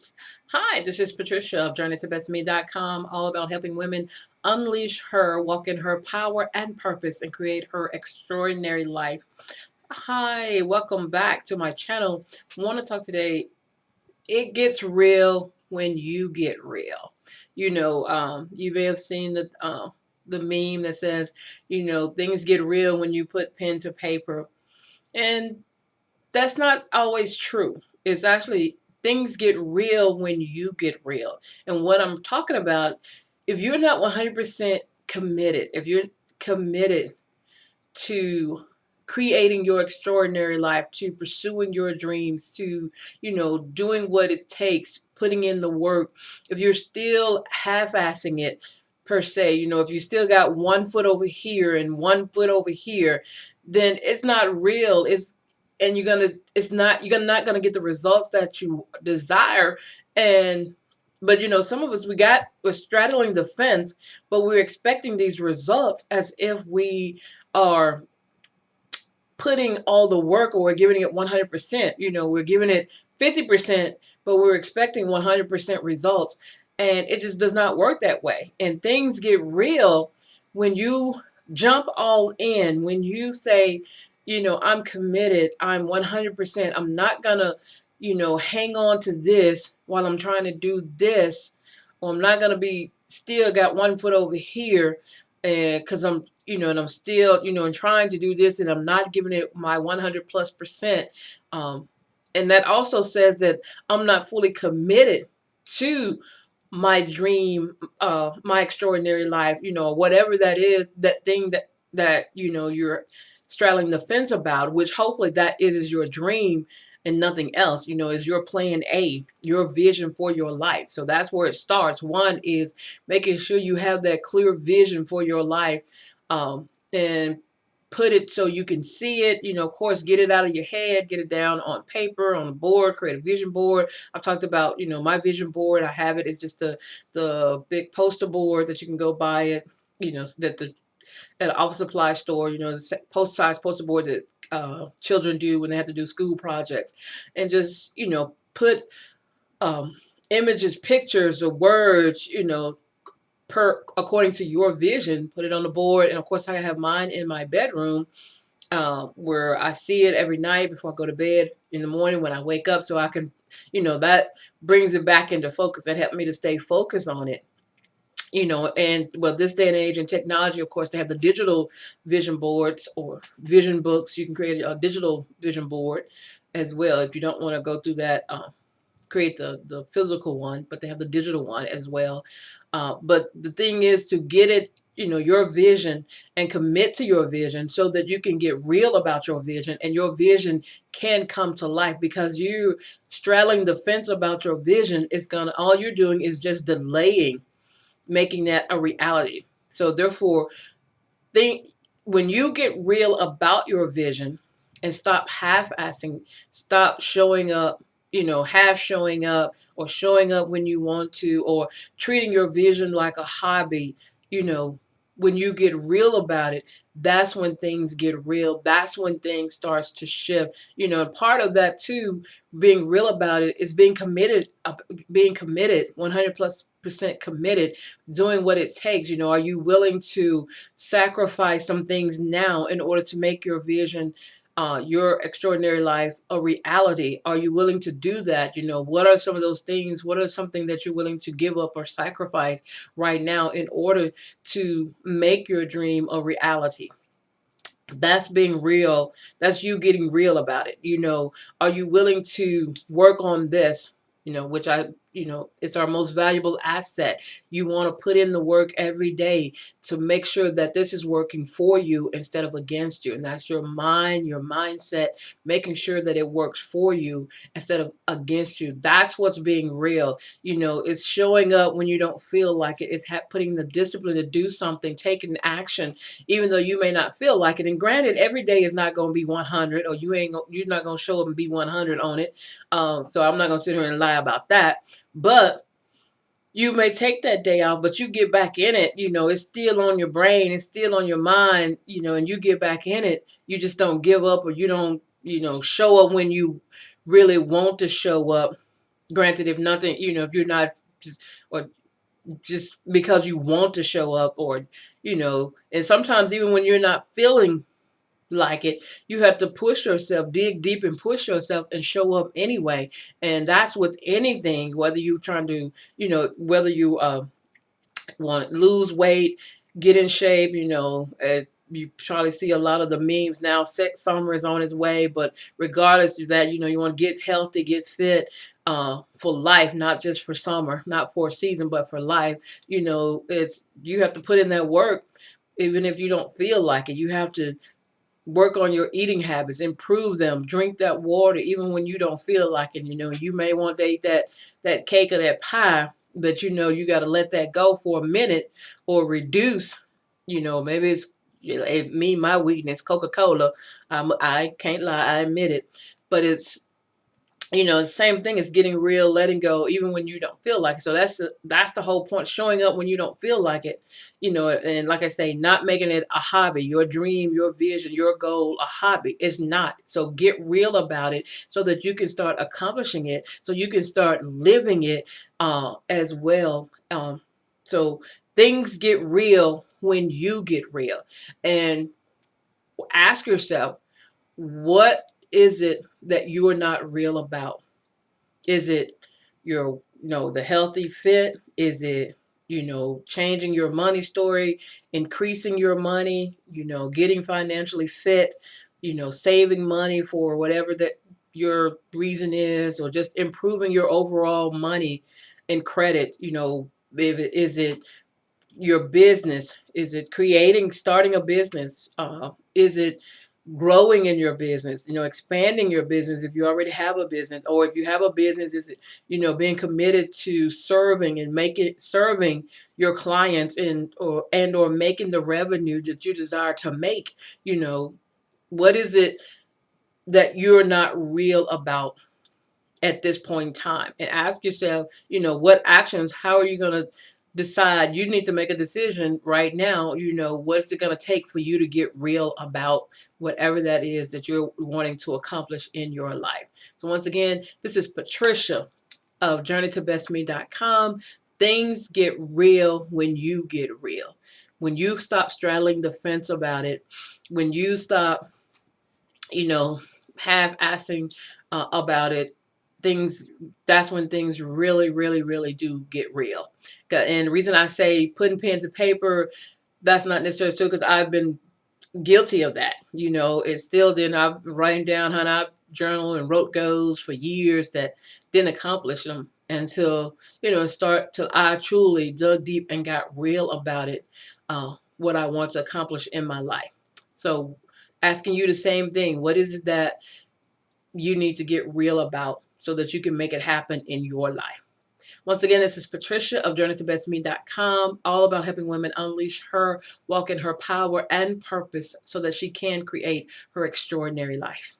folks. Hi, this is Patricia of JourneyToBestMe.com, all about helping women unleash her, walk in her power and purpose, and create her extraordinary life. Hi, welcome back to my channel. I want to talk today. It gets real when you get real. You may have seen the meme that says, things get real when you put pen to paper. And that's not always true. It's actually things get real when you get real. And what I'm talking about, if you're not 100% committed, if you're committed to creating your extraordinary life, to pursuing your dreams, to, doing what it takes, putting in the work, if you're still half-assing it per se, if you still got 1 foot over here and 1 foot over here, then it's not real. You're not gonna get the results that you desire. But some of us, we're straddling the fence, but we're expecting these results as if we are putting all the work, or we're giving it 100%. We're giving it 50%, but we're expecting 100% results, and it just does not work that way. And things get real when you jump all in, when you say, I'm committed, I'm 100%, I'm not gonna, hang on to this while I'm trying to do this, or I'm not gonna be still got 1 foot over here, and because and I'm still, trying to do this, and I'm not giving it my 100+%. And that also says that I'm not fully committed to my dream, my extraordinary life, whatever that is, that thing that you're straddling the fence about, which hopefully that is your dream and nothing else, is your plan A, your vision for your life. So that's where it starts. One is making sure you have that clear vision for your life, and put it so you can see it, of course, get it out of your head, get it down on paper, on a board, create a vision board. I've talked about, my vision board. I have it. It's just the big poster board that you can go buy it, that at an office supply store, the size poster board that children do when they have to do school projects, and just, put images, pictures, or words, according to your vision, put it on the board. And of course, I have mine in my bedroom, where I see it every night before I go to bed, in the morning when I wake up, so I can, that brings it back into focus. That helped me to stay focused on it. And well, this day and age in technology, of course, they have the digital vision boards or vision books. You can create a digital vision board as well if you don't want to go through that, create the physical one, but they have the digital one as well. But the thing is to get it, your vision, and commit to your vision so that you can get real about your vision, and your vision can come to life. Because you straddling the fence about your vision, all you're doing is just delaying making that a reality. So therefore, when you get real about your vision and stop half-assing, stop showing up, half showing up, or showing up when you want to, or treating your vision like a hobby, when you get real about it, that's when things get real. That's when things starts to shift. And part of that too, being real about it, is being committed, 100+% committed, doing what it takes. Are you willing to sacrifice some things now in order to make your vision, your extraordinary life, a reality? Are you willing to do that? What are some of those things? What are something that you're willing to give up or sacrifice right now in order to make your dream a reality? That's being real. That's you getting real about it. Are you willing to work on this? Which it's our most valuable asset. You want to put in the work every day to make sure that this is working for you instead of against you. And that's your mind, your mindset, making sure that it works for you instead of against you. That's what's being real. It's showing up when you don't feel like it. It's putting the discipline to do something, taking action, even though you may not feel like it. And granted, every day is not going to be 100, or you're not going to show up and be 100 on it. So I'm not going to sit here and lie about that. But you may take that day off, but you get back in it. It's still on your brain, it's still on your mind, and you get back in it. You just don't give up, or you don't, show up when you really want to show up. Granted, if nothing, if you're not just, or just because you want to show up, or, and sometimes even when you're not feeling like it, you have to push yourself, dig deep and push yourself and show up anyway. And that's with anything, whether you're trying to, whether you want to lose weight, get in shape, you probably see a lot of the memes now. Sex summer is on its way, but regardless of that, you want to get healthy, get fit, for life, not just for summer, not for a season, but for life. You have to put in that work, even if you don't feel like it. You have to work on your eating habits, improve them, drink that water even when you don't feel like it. You may want to eat that cake or that pie, but you got to let that go for a minute, or reduce. Maybe it's, me, my weakness, Coca-Cola. I can't lie, I admit it. But it's, the same thing as getting real, letting go, even when you don't feel like it. So that's the whole point, showing up when you don't feel like it, and like I say, not making it a hobby, your dream, your vision, your goal, a hobby. It's not. So get real about it so that you can start accomplishing it, so you can start living it, as well. So things get real when you get real. And ask yourself, what is it that you're not real about? Is it your, the healthy fit? Is it, changing your money story, increasing your money, getting financially fit, saving money for whatever that your reason is, or just improving your overall money and credit, is it your business? Is it starting a business? Is it growing in your business, expanding your business if you already have a business? Or if you have a business, is it, being committed to serving and serving your clients, and or making the revenue that you desire to make? What is it that you're not real about at this point in time? And ask yourself, what actions, how are you going to decide? You need to make a decision right now. What is it going to take for you to get real about whatever that is that you're wanting to accomplish in your life? So once again, this is Patricia of JourneyToBestMe.com. Things get real when you get real. When you stop straddling the fence about it, when you stop, half-assing, about it, things that's when things really, really, really do get real. And the reason I say putting pen to paper, that's not necessarily true, because I've been guilty of that. It's still, then I'm writing down, how I journal and wrote goals for years that didn't accomplish them until, till I truly dug deep and got real about it, what I want to accomplish in my life. So asking you the same thing, what is it that you need to get real about so that you can make it happen in your life? Once again, this is Patricia of JourneyToBestMe.com, all about helping women unleash walk in her power and purpose so that she can create her extraordinary life.